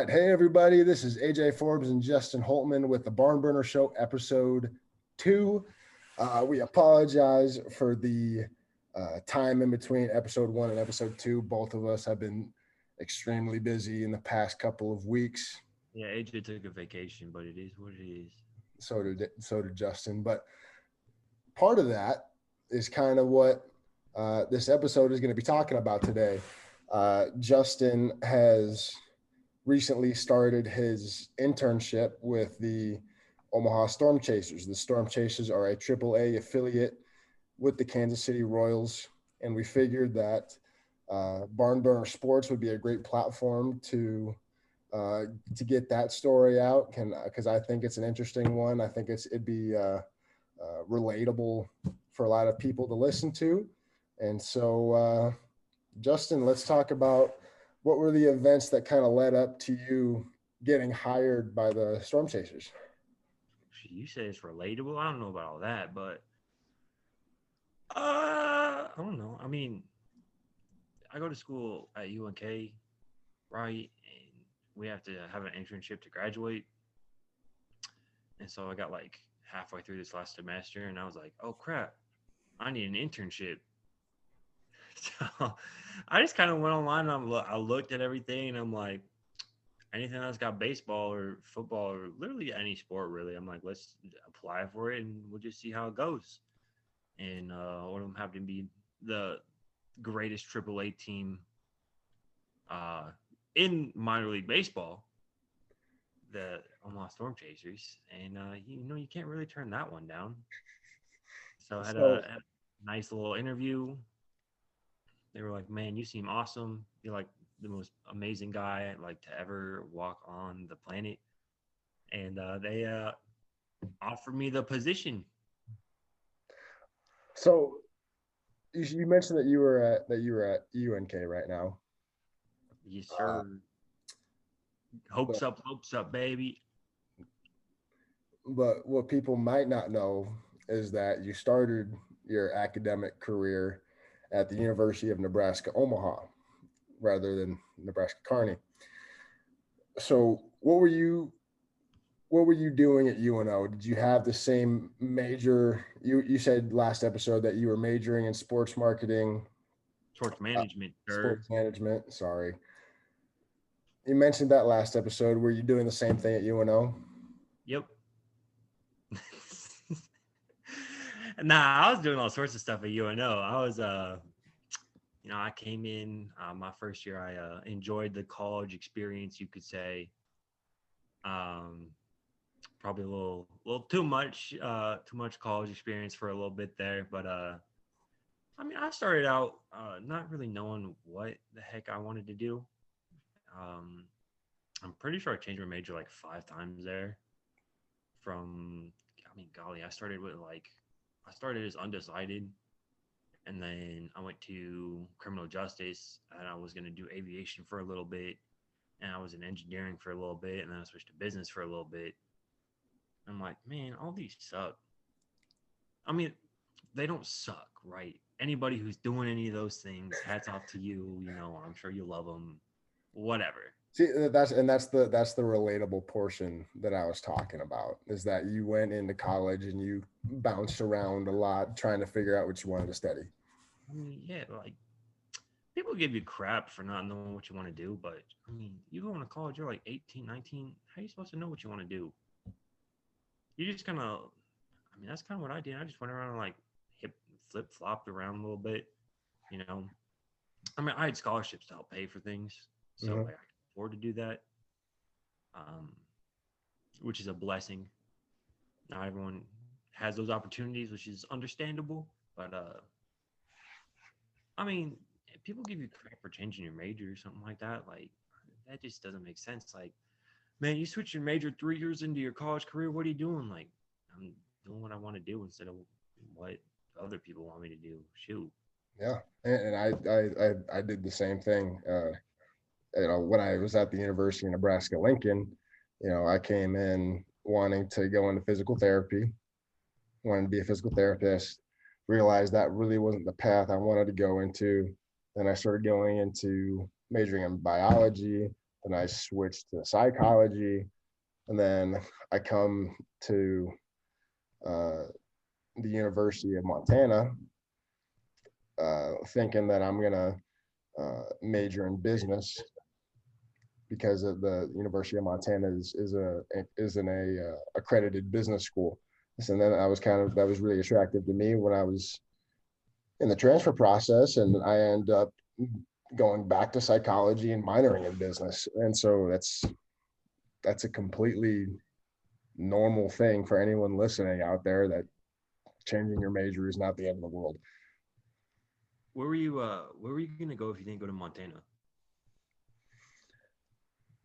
right. Hey, everybody. This is AJ Forbes and Justin Holtman with the BarnBurner Show, episode 2. We apologize for the time in between episode 1 and episode 2. Both of us have been extremely busy in the past couple of weeks. Yeah, AJ took a vacation, but it is what it is. So did Justin. But part of that is kind of what this episode is going to be talking about today. Justin has recently started his internship with the Omaha Storm Chasers. The Storm Chasers are a AAA affiliate with the Kansas City Royals, and we figured that BarnBurner Sports would be a great platform to get that story out, because I think it's an interesting one. I think it'd be relatable for a lot of people to listen to, and so Justin, let's talk about what were the events that kind of led up to you getting hired by the Storm Chasers? You say it's relatable. I don't know about all that, but I don't know. I mean, I go to school at UNK, right? And we have to have an internship to graduate. And so I got like halfway through this last semester, and I was like, "Oh crap, I need an internship." So I just kind of went online and I looked at everything, and I'm like, anything that's got baseball or football or literally any sport, really. I'm like, let's apply for it, and we'll just see how it goes. And one of them happened to be the greatest AAA team in minor league baseball, the Omaha Storm Chasers, and you can't really turn that one down. So I had a nice little interview. They were like, "Man, you seem awesome. You're like the most amazing guy like to ever walk on the planet." And they offered me the position. So you mentioned that you were at UNK right now. Yes, sir. But, Hopes up, baby. but what people might not know is that you started your academic career at the University of Nebraska Omaha rather than Nebraska Kearney. So what were you doing at UNO? Did you have the same major? You said last episode that you were majoring in sports marketing, Sports management, sir. sports management. Sorry, you mentioned that last episode. Were you doing the same thing at UNO? Yep. Nah, I was doing all sorts of stuff at UNO. I was I came in my first year. I enjoyed the college experience, you could say. Um, Probably a little too much college experience for a little bit there. But I mean, I started out not really knowing what the heck I wanted to do. Um, I'm pretty sure I changed my major like 5 times there. I mean, golly, I started as undecided, and then I went to criminal justice, and I was going to do aviation for a little bit, and I was in engineering for a little bit, and then I switched to business for a little bit. I'm like, man, all these suck. I mean, they don't suck, right? Anybody who's doing any of those things, hats off to you. I'm sure you love them. Whatever. See, that's the relatable portion that I was talking about, is that you went into college and you bounced around a lot trying to figure out what you wanted to study. I mean, yeah, like people give you crap for not knowing what you want to do, but I mean, you go into college, you're like 18, 19. How are you supposed to know what you want to do? You just kind of, I mean, that's kind of what I did. I just went around and like flip flopped around a little bit, you know. I mean, I had scholarships to help pay for things, so Mm-hmm. like, I could afford to do that, um, which is a blessing. Not everyone has those opportunities, which is understandable. But I mean, if people give you crap for changing your major or something like that. Like that just doesn't make sense. Like, man, you switch your major 3 years into your college career. What are you doing? Like, I'm doing what I want to do instead of what other people want me to do. Shoot. Yeah, and I did the same thing. When I was at the University of Nebraska Lincoln, I came in wanting to go into physical therapy, wanted to be a physical therapist, realized that really wasn't the path I wanted to go into. Then I started going into majoring in biology, Then I switched to psychology, and then I come to uh, the University of Montana, thinking that I'm gonna major in business because of the University of Montana is an accredited business school. And then that was really attractive to me when I was in the transfer process, and I end up going back to psychology and minoring in business. And so that's a completely normal thing for anyone listening out there, that changing your major is not the end of the world. Where were you gonna go if you didn't go to Montana?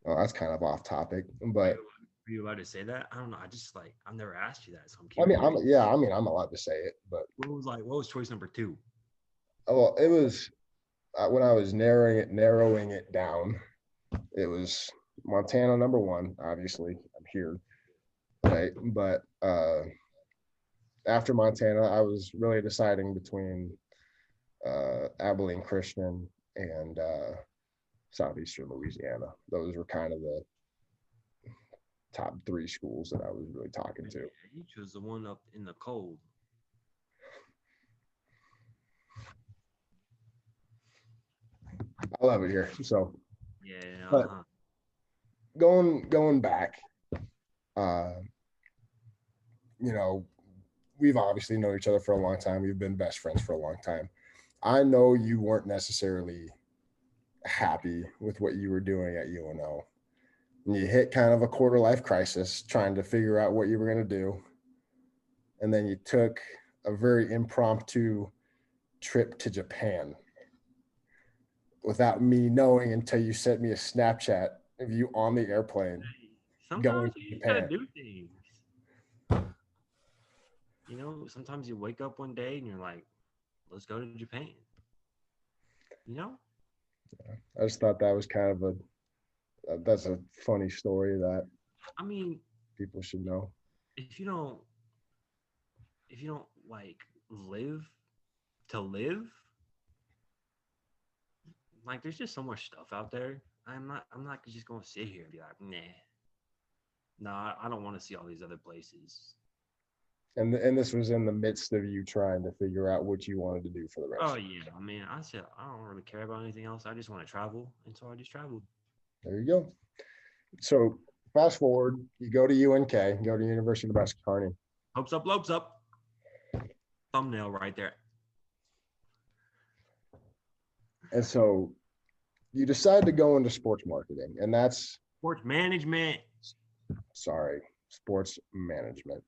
Well, that's kind of off topic, Are but you, are you allowed to say that? I don't know. I just like I've never asked you that, so I'm I mean, curious. I'm allowed to say it, but What was choice number two? well, it was when I was narrowing it down. It was Montana number one. Obviously, I'm here, right? But after Montana, I was really deciding between Abilene Christian and Southeastern Louisiana. Those were kind of the top three schools that I was really talking to. You chose the one up in the cold. I love it here. So, Yeah. but going back, uh, you know, we've obviously known each other for a long time. We've been best friends for a long time. I know you weren't necessarily happy with what you were doing at UNO. And you hit kind of a quarter life crisis trying to figure out what you were going to do. And then you took a very impromptu trip to Japan without me knowing until you sent me a Snapchat of you on the airplane going Sometimes to you just gotta Japan. do things. You know, sometimes you wake up one day and you're like, let's go to Japan. You know? I just thought that was kind of that's a funny story that I mean, people should know. if you don't if you don't like live to live, like there's just so much stuff out there. I'm not just gonna sit here and be like, nah, I don't want to see all these other places. And this was in the midst of you trying to figure out what you wanted to do for the Oh rest. yeah, I mean, I said I don't really care about anything else. I just want to travel, and so I just traveled. There you go. So fast forward, you go to UNK, go to University of Nebraska Kearney. Hopes up, lopes up. Thumbnail right there. And so you decide to go into sports marketing, and that's Sports management. sorry, sports management.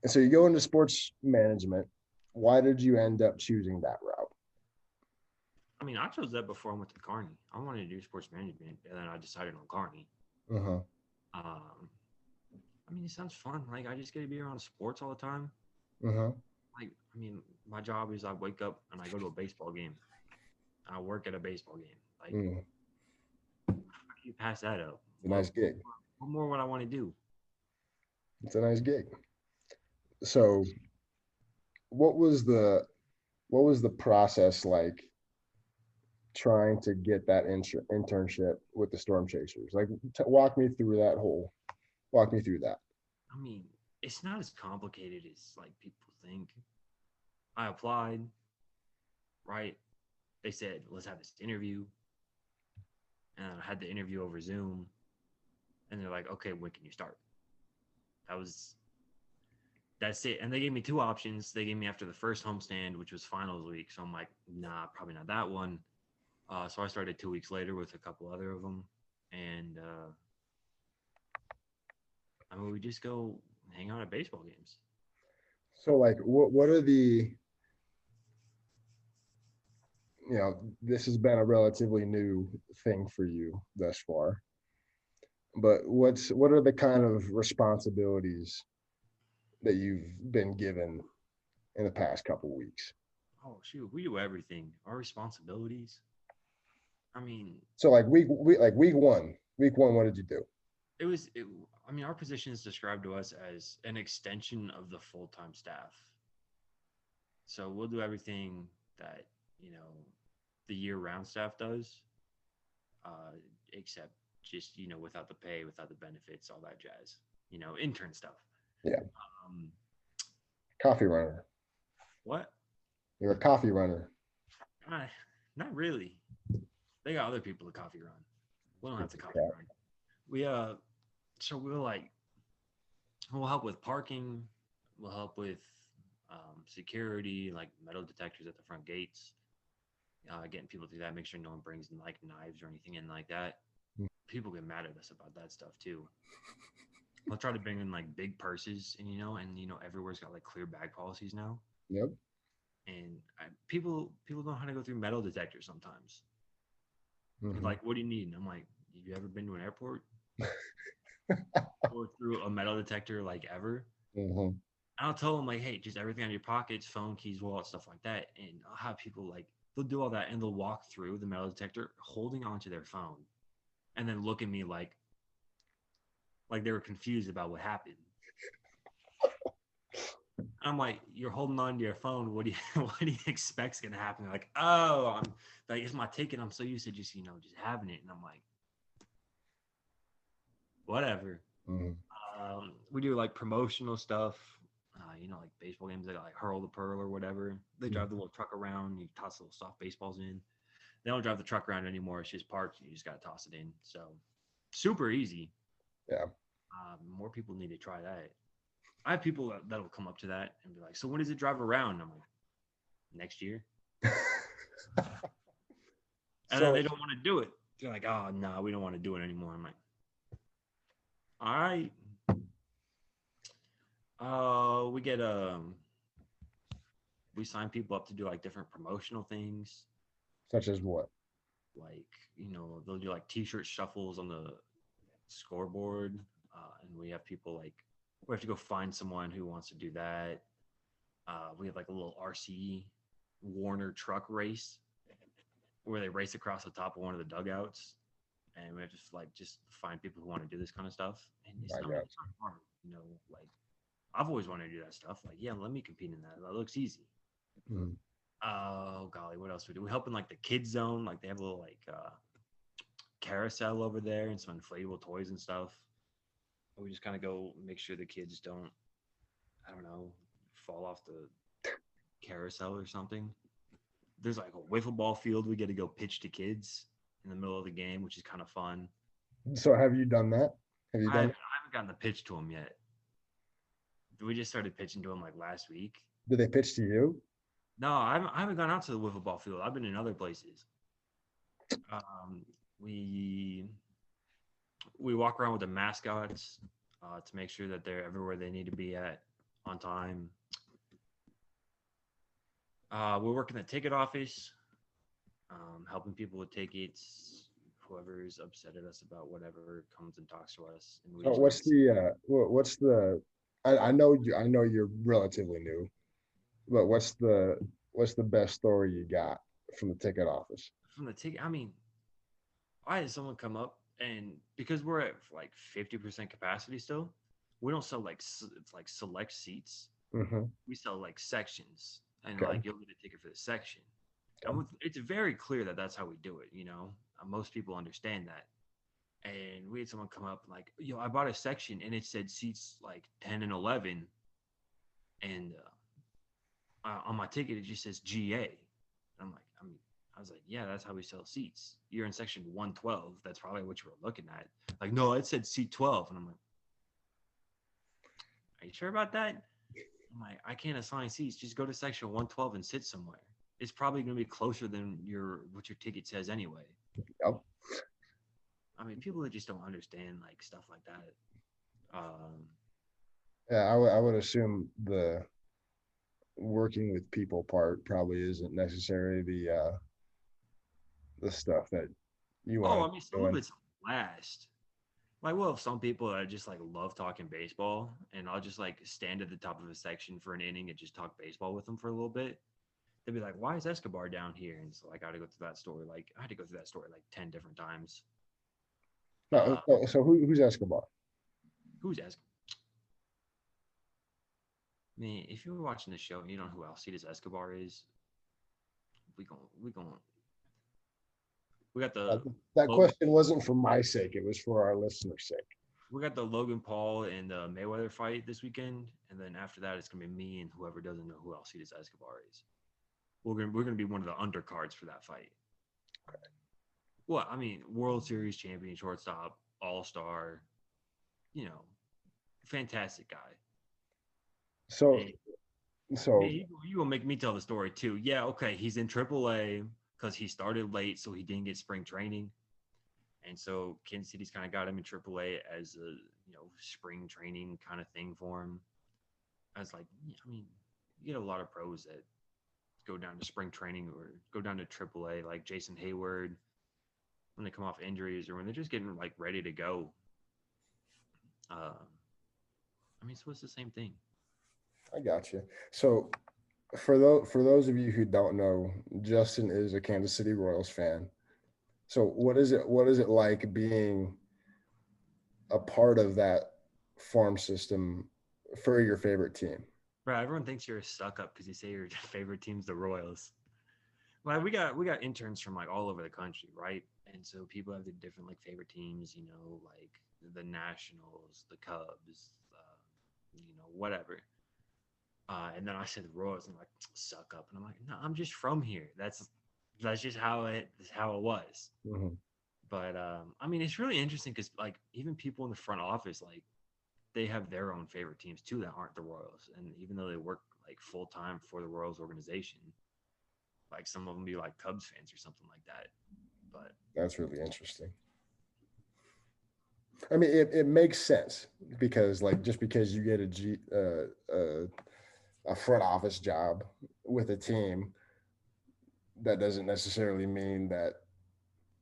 And so you go into sports management. Why did you end up choosing that route? I mean, I chose that before I went to Carney. I wanted to do sports management, and then I decided on Carney. Uh-huh. Um, I mean, it sounds fun. Like I just get to be around sports all the time. Uh-huh. Like, I mean, my job is I wake up and I go to a baseball game. I work at a baseball game. Like, how can you pass that up? It's a nice gig. What more would I want to do? It's a nice gig. So what was the what was the process like trying to get that internship with the Storm Chasers? Like walk me through that. I mean, it's not as complicated as like people think. I applied, right? They said, let's have this interview. And I had the interview over Zoom. And they're like, okay, when can you start? That was that's it. And they gave me two options. They gave me after the first homestand, which was finals week. So I'm like, nah, probably not that one. So I started 2 weeks later with a couple other of them. And I mean, we just go hang out at baseball games. So like what are the this has been a relatively new thing for you thus far. But what are the kind of responsibilities that you've been given in the past couple weeks? Oh, shoot. We do everything. Our responsibilities. I mean, So like week one, what did you do? I mean, our position is described to us as an extension of the full time staff. So we'll do everything that, the year round staff does. except just, without the pay, without the benefits, all that jazz, intern stuff. Yeah. Um, Coffee runner. what? You're a coffee runner. Uh, Not really. They got other people to coffee run. We don't have to coffee run. We so we'll help with parking. We'll help with security, like metal detectors at the front gates, getting people through that. Make sure no one brings like knives or anything in like that. People get mad at us about that stuff too. We'll try to bring in like big purses, and everywhere's got like clear bag policies now. Yep. And people don't know how to go through metal detectors sometimes. Mm-hmm. Like, what do you need? And I'm like, have you ever been to an airport or through a metal detector like ever? Mm-hmm. I'll tell them like, hey, just everything on your pockets, phone, keys, wallet, stuff like that. And I'll have people like they'll do all that and they'll walk through the metal detector holding onto their phone, and then look at me like they were confused about what happened. I'm like, you're holding on to your phone. What do you what do you expect's gonna happen? They're like, oh, I'm like, it's my ticket. I'm so used to just just having it, and I'm like, whatever. Mm-hmm. We do like promotional stuff. Like baseball games, they got like hurl the pearl or whatever. They drive the little truck around. You toss little soft baseballs in. They don't drive the truck around anymore. It's just parked. You just got to toss it in. So super easy. Yeah. More people need to try that. I have people that'll come up to that and be like, "So when does it drive around?" And I'm like, "Next year." And then So they don't want to do it. They're like, "Oh no, we don't want to do it anymore." I'm like, "All right." We get we sign people up to do like different promotional things. such as what? Like, they'll do like t-shirt shuffles on the scoreboard. And we have people like, we have to go find someone who wants to do that. We have like a little RC Warner truck race where they race across the top of one of the dugouts. And we have to just find people who want to do this kind of stuff. And it's My not, God. it's not hard, like I've always wanted to do that stuff. Like, yeah, let me compete in that. That looks easy. Mm-hmm. Oh golly, what else we do? We help in like the kids zone. Like they have a little like carousel over there and some inflatable toys and stuff. We just kind of go make sure the kids don't, I don't know, fall off the carousel or something. There's like a wiffle ball field we get to go pitch to kids in the middle of the game, which is kind of fun. So have you done that? Have you I done haven't, I haven't gotten the pitch to them yet. We just started pitching to them like last week. Did they pitch to you? No, I haven't gone out to the wiffle ball field. I've been in other places. Um, we we walk around with the mascots to make sure that they're everywhere they need to be at on time. We work in the ticket office, helping people with tickets. Whoever's upset at us about whatever comes and talks to us, and we So just what's the I know you're relatively new, but what's the best story you got from the ticket office? from the ticket. I mean, I had someone come up, and because we're at like 50% capacity still, we don't sell like it's like select seats. Mm-hmm. We sell like sections, and Okay. like you'll get a ticket for the section. Okay. And it's very clear that that's how we do it. Most people understand that. And we had someone come up like, "Yo, I bought a section, and it said seats like 10 and 11, and on my ticket it just says GA." And I'm like, I was like, "Yeah, that's how we sell seats. You're in section 112. That's probably what you were looking at." Like, no, it said seat 12, and I'm like, "Are you sure about that?" I'm like, "I can't assign seats. Just go to section 112 and sit somewhere. It's probably going to be closer than what your ticket says anyway." Yep. I mean, people that just don't understand like stuff like that. Yeah, I would assume the working with people part probably isn't necessarily the stuff that you want Oh, to I mean, be some of doing. it's a blast. Like, well, if some people that just like love talking baseball, and I'll just like stand at the top of a section for an inning and just talk baseball with them for a little bit. They'd be like, "Why is Escobar down here?" And so like I had to go through that story. Like I had to go through that story like 10 different times. No, Uh, so who's Escobar? who's Escobar? I mean, if you were watching the show and you don't know who Alcides Escobar is, we gon' We got Uh, the that Logan. question wasn't for my sake; it was for our listeners' sake. We got the Logan Paul and Mayweather fight this weekend, and then after that, it's gonna be me and whoever doesn't know who Alcides Escobar is. We're gonna be one of the undercards for that fight. Well, I mean, World Series champion, shortstop, All Star, you know, fantastic guy. So, And so you gonna make me tell the story too? Yeah, okay. He's in AAA because he started late, so he didn't get spring training, and so Kansas City's kind of got him in AAA as a spring training kind of thing for him. I was like, I mean, you get a lot of pros that go down to spring training or go down to AAA, like Jason Hayward, when they come off injuries or when they're just getting like ready to go. Uh, I mean, so it's the same thing. I got you. So for those of you who don't know, Justin is a Kansas City Royals fan. So what is it like being a part of that farm system for your favorite team? Bro, everyone thinks you're a suck up because you say your favorite team's the Royals. Like we got interns from like all over the country, right? And so people have the different like favorite teams, like the Nationals, the Cubs, whatever. And then I said the Royals, and like suck up, and I'm like, no, I'm just from here. That's just how it was. Mhm. But I mean, it's really interesting because like even people in the front office, like they have their own favorite teams too that aren't the Royals, and even though they work like full time for the Royals organization, like some of them be like Cubs fans or something like that. But That's really interesting. I mean, it makes sense because like just because you get a front office job with a team, that doesn't necessarily mean that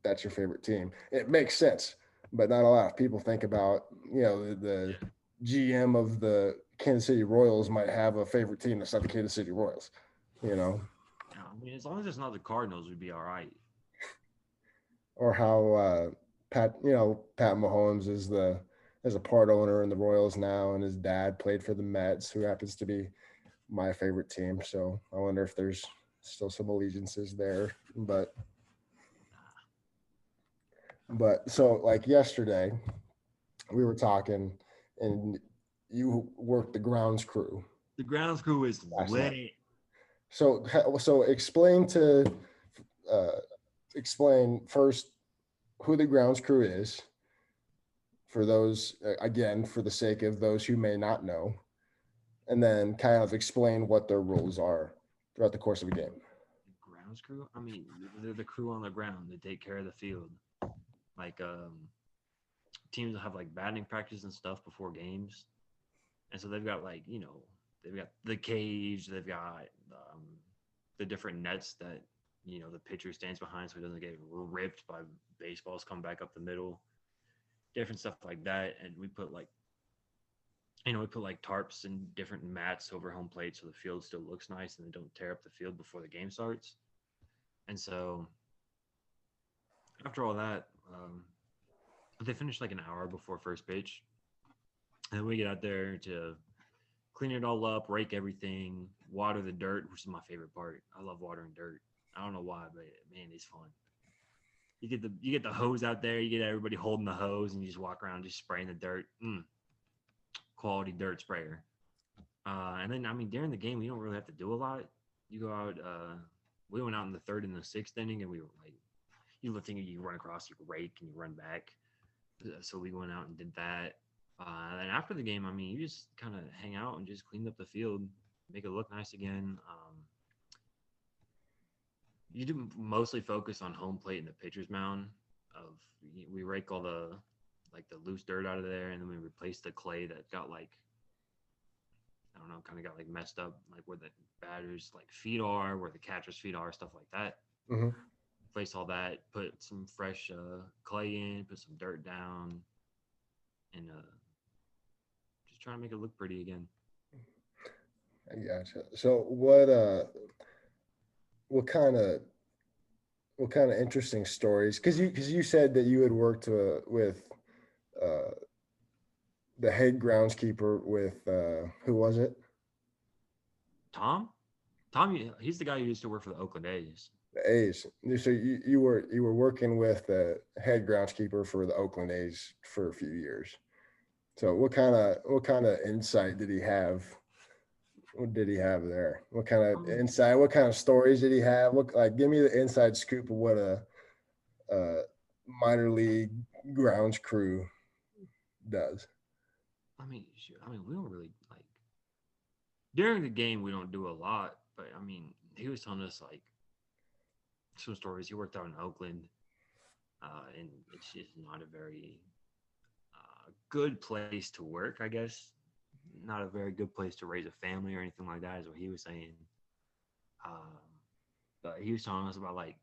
that's your favorite team. It makes sense, but not a lot of people think about the yeah, GM of the Kansas City Royals might have a favorite team that's not the Kansas City Royals. You know, yeah, I mean, as long as it's not the Cardinals, we'd be all right. or how Pat Mahomes is a part owner in the Royals now, and his dad played for the Mets, who happens to be my favorite team. So I wonder if there's still some allegiances there. But so like yesterday, we were talking, and you worked the grounds crew The grounds crew is last night. lit. So uh, explain first who the grounds crew is for those again for the sake of those who may not know, and then kind of explain what their rules are throughout the course of a game. The grounds crew. I mean, they're the crew on the ground. They take care of the field. Like teams will have like batting practice and stuff before games, and so they've got like they've got the cage. They've got the different nets that the pitcher stands behind so he doesn't get ripped by baseballs come back up the middle, different stuff like that. And we put like tarps and different mats over home plate so the field still looks nice and they don't tear up the field before the game starts. And so after all that, they finish like an hour before first pitch, and then we get out there to clean it all up, rake everything, water the dirt, which is my favorite part. I love watering dirt. I don't know why, but man, it's fun. You get the hose out there, you get everybody holding the hose, and you just walk around just spraying the dirt. Quality dirt sprayer. And then I mean during the game we don't really have to do a lot. You go out. We went out in the third and the sixth inning, and we were like, you run across, you rake, and you run back. So we went out and did that. And after the game, I mean, you just kind of hang out and just clean up the field, make it look nice again. You do mostly focus on home plate and the pitcher's mound. Of we rake all the like the loose dirt out of there, and then we replace the clay that got like I don't know, kind of got like messed up, like where the batters like feet are, where the catcher's feet are, stuff like that. Mm-hmm. Replace all that, put some fresh clay in, put some dirt down, and just trying to make it look pretty again. I gotcha. So what kind of interesting stories? Because you said that you had worked with uh, the head groundskeeper with who was it? Tom, he's the guy who used to work for the Oakland A's. A's. So you were working with the head groundskeeper for the Oakland A's for a few years. So what kind of insight did he have? What did he have there? What kind of Um, insight? What kind of stories did he have? What like give me the inside scoop of what a minor league grounds crew does. I mean, shoot, I mean, we don't really like during the game. We don't do a lot, but I mean, he was telling us like some stories. He worked out in Oakland, and it's just not a very good place to work. I guess not a very good place to raise a family or anything like that. Is what he was saying. Um, but he was telling us about like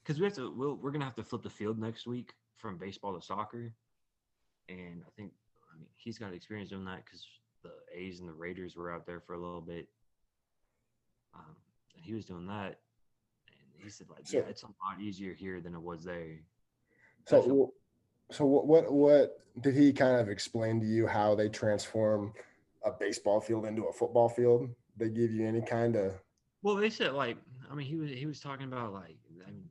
because we're gonna have to flip the field next week from baseball to soccer, and I mean he's got experience doing that because the A's and the Raiders were out there for a little bit. And he was doing that, and he said like, yeah, So it's a lot easier here than it was there. I feel so so what did he kind of explain to you how they transform a baseball field into a football field? They give you any kind of well. They said like, I mean, he was talking about like, I mean,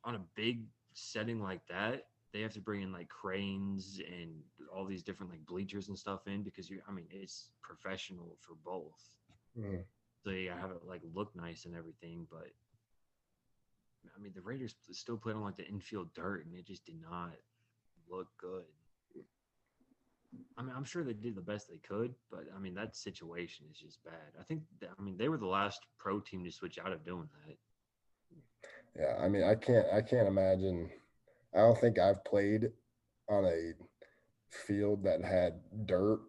on a big setting like that, they have to bring in like cranes and all these different like bleachers and stuff in because I mean, it's professional for both. mm. So you gotta have it like look nice and everything. But I mean, the Raiders still played on like the infield dirt, and it just did not look good. I mean, I'm sure they did the best they could, but I mean, that situation is just bad. I mean, they were the last pro team to switch out of doing that. Yeah, I mean, I can't imagine. I don't think I've played on a field that had dirt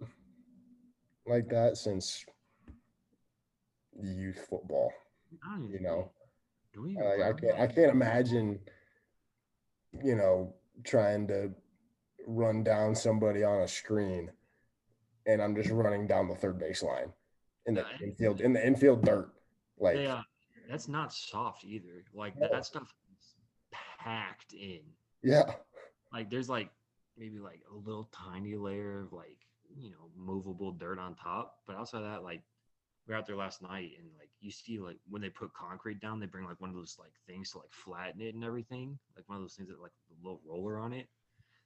like that since youth football. I don't even, You know, do we even play I on can't that? I can't imagine you know trying to run down somebody on a screen and I'm just running down the third baseline in the Uh, infield dirt. they, Like, that's not soft either. Like that no, stuff is packed in. yeah, Like there's like maybe like a little tiny layer of like movable dirt on top, but outside of that, like we were out there last night and like you see like when they put concrete down, they bring like one of those like things to like flatten it and everything, like one of those things that like the little roller on it.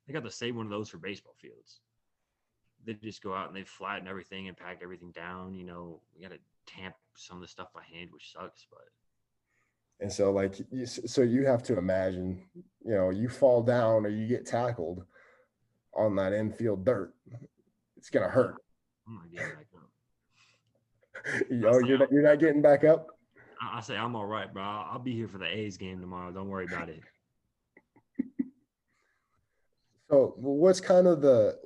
They got the same one of those for baseball fields. They just go out and they flatten everything and pack everything down. We got to tamp some of the stuff by hand, which sucks, but and so like so you have to imagine, you fall down or you get tackled on that infield dirt, it's gonna yeah, hurt. I'm not getting back up. I Oh, say you're not getting back up. I say I'm all right, bro. I'll be here for the A's game tomorrow. Don't worry about it. So what's kind of the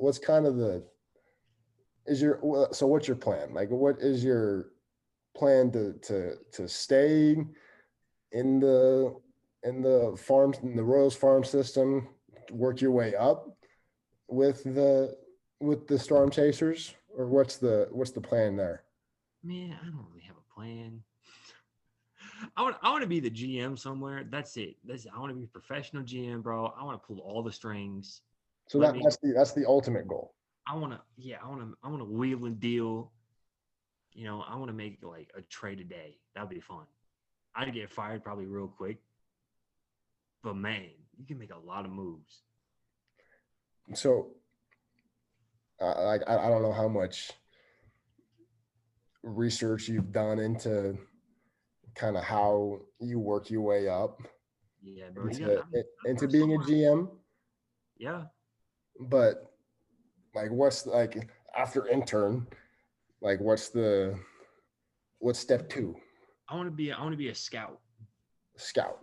is your so what's your plan? Like, what is your plan to stay in the in the Royals farm system, work your way up with the Storm Chasers, or what's the plan there? Man, I don't really have a plan. I want to be the GM somewhere. That's it. I want to be a professional GM, bro. I want to pull all the strings. So Let me. that's the ultimate goal. I want to. Yeah, I want to wheel and deal. I want to make like a trade a day. That'd be fun. I'd get fired probably real quick, but man, you can make a lot of moves. So like I don't know how much research you've done into kind of how you work your way up Yeah, bro. You got. into I mean, of into course, being a somewhere. GM, Yeah, but like what's like after intern, like what's step two? I want to be. I want to be a scout. Scout.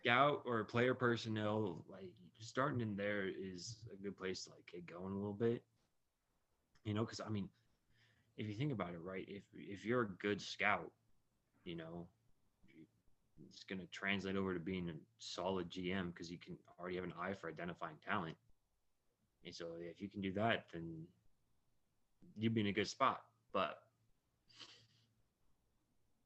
Scout or player personnel. Like starting in there is a good place to like get going a little bit. Because I mean, if you think about it, right? If you're a good scout, you know, it's going to translate over to being a solid GM because you can already have an eye for identifying talent. And so if you can do that, then you'd be in a good spot. But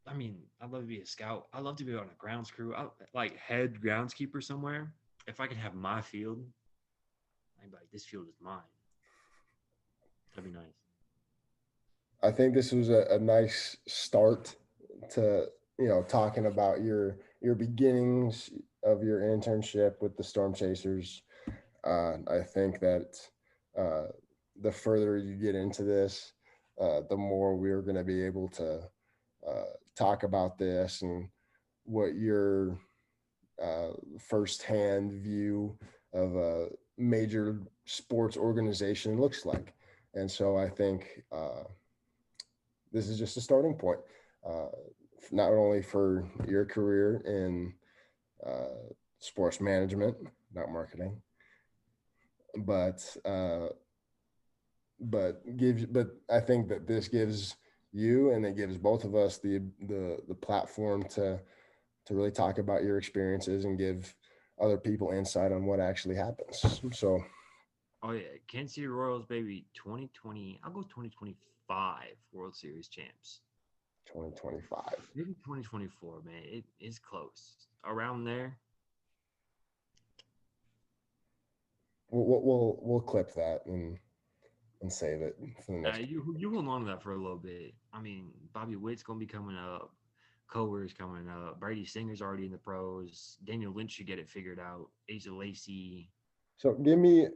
I mean, I'd love to be a scout. I'd love to be on a grounds crew, like head groundskeeper somewhere. If I could have my field, I'd be like, this field is mine. That'd be nice. I think this was a nice start to talking about your your beginnings of your internship with the Storm Chasers. I think that uh, the further you get into this, the more we're going to be able to talk about this and what your firsthand view of a major sports organization looks like. And so I think this is just a starting point, uh, not only for your career in sports management, not marketing, but but I think that this gives you and it gives both of us the platform to really talk about your experiences and give other people insight on what actually happens. So Oh yeah, Kansas City Royals, baby, 2020. I'll go 2025 World Series champs. 2025. Maybe 2024, man. It is close. Around there. We'll clip that and save it for the next. You hold on to that for a little bit. I mean, Bobby Witt's gonna be coming up. Coer's coming up. Brady Singer's already in the pros. Daniel Lynch should get it figured out. Asa Lacey. So give me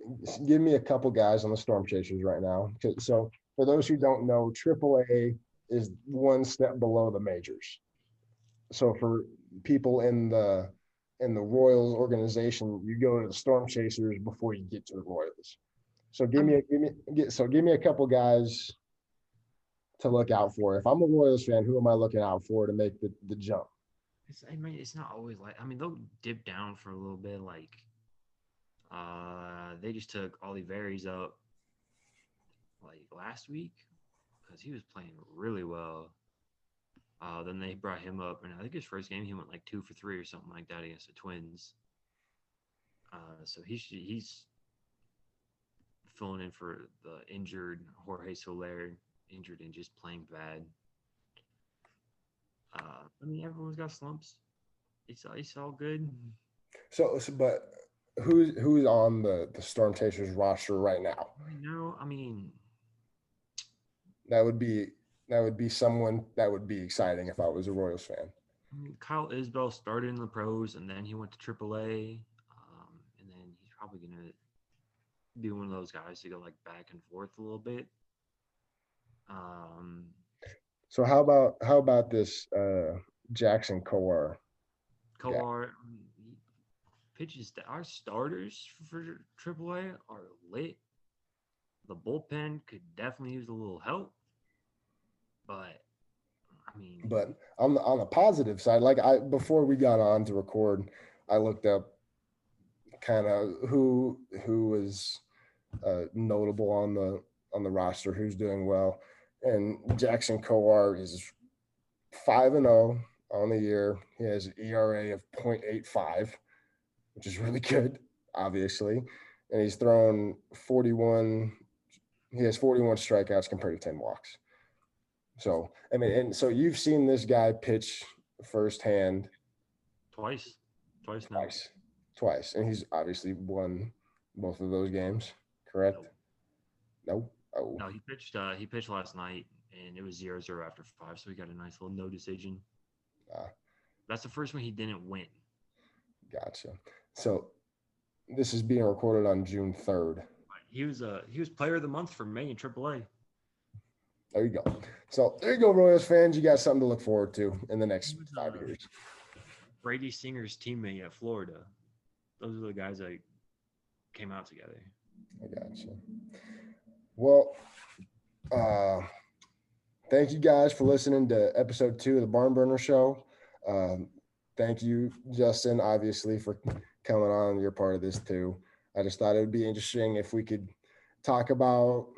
a couple guys on the Storm Chasers right now. So for those who don't know, AAA is one step below the majors. So for people in the Royals organization, you go to the Storm Chasers before you get to the Royals. So I mean, give me a couple guys to look out for. If I'm a Royals fan, who am I looking out for to make the jump? I mean, it's not always like. I mean, they'll dip down for a little bit. Like, they just took Olivares up like last week because he was playing really well. Then they brought him up, and I think his first game he went like 2 for 3 or something like that against the Twins. So he's filling in for the injured Jorge Soler, injured and just playing bad. I mean, everyone's got slumps. It's all good. But who's on the Storm Chasers roster right now? Right now, I mean, That would be that would be someone that would be exciting if I was a Royals fan. Kyle Isbell started in the pros and then he went to AAA, and then he's probably gonna be one of those guys to go like back and forth a little bit. Um, So how about this Jackson Kowar guy? Kolar pitches that our starters for AAA are lit. The bullpen could definitely use a little help, but I mean, But on the positive side, like I before we got on to record, I looked up kind of who was notable on the roster, who's doing well, and Jackson Kowar is 5-0 on the year. He has an ERA of 0.85, which is really good, obviously, and he's thrown 41. He has 41 strikeouts compared to 10 walks. So I mean, and so you've seen this guy pitch firsthand twice, twice now. twice, and he's obviously won both of those games. Correct? No, No. Oh, no, he pitched. He pitched last night, and it was 0-0 after 5, so he got a nice little no decision. uh, That's the first one he didn't win. gotcha. So this is being recorded on June 3rd. He was player of the month for May in AAA. There you go. So there you go, Royals fans. You got something to look forward to in the He next was 5 years. Brady Singer's teammate at Florida. Those are the guys that came out together. I gotcha. Well, uh, thank you guys for listening to episode 2 of the BarnBurner Show. Um, thank you, Justin, obviously, for coming on. You're part of this too. I just thought it would be interesting if we could talk about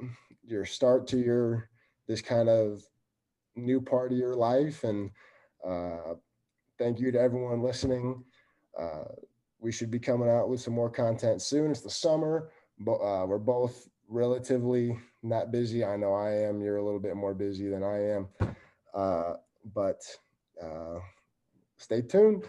your start to your this kind of new part of your life. And uh, thank you to everyone listening. Uh, we should be coming out with some more content soon. It's the summer, but we're both relatively not busy. I know I am. You're a little bit more busy than I am. But uh, stay tuned.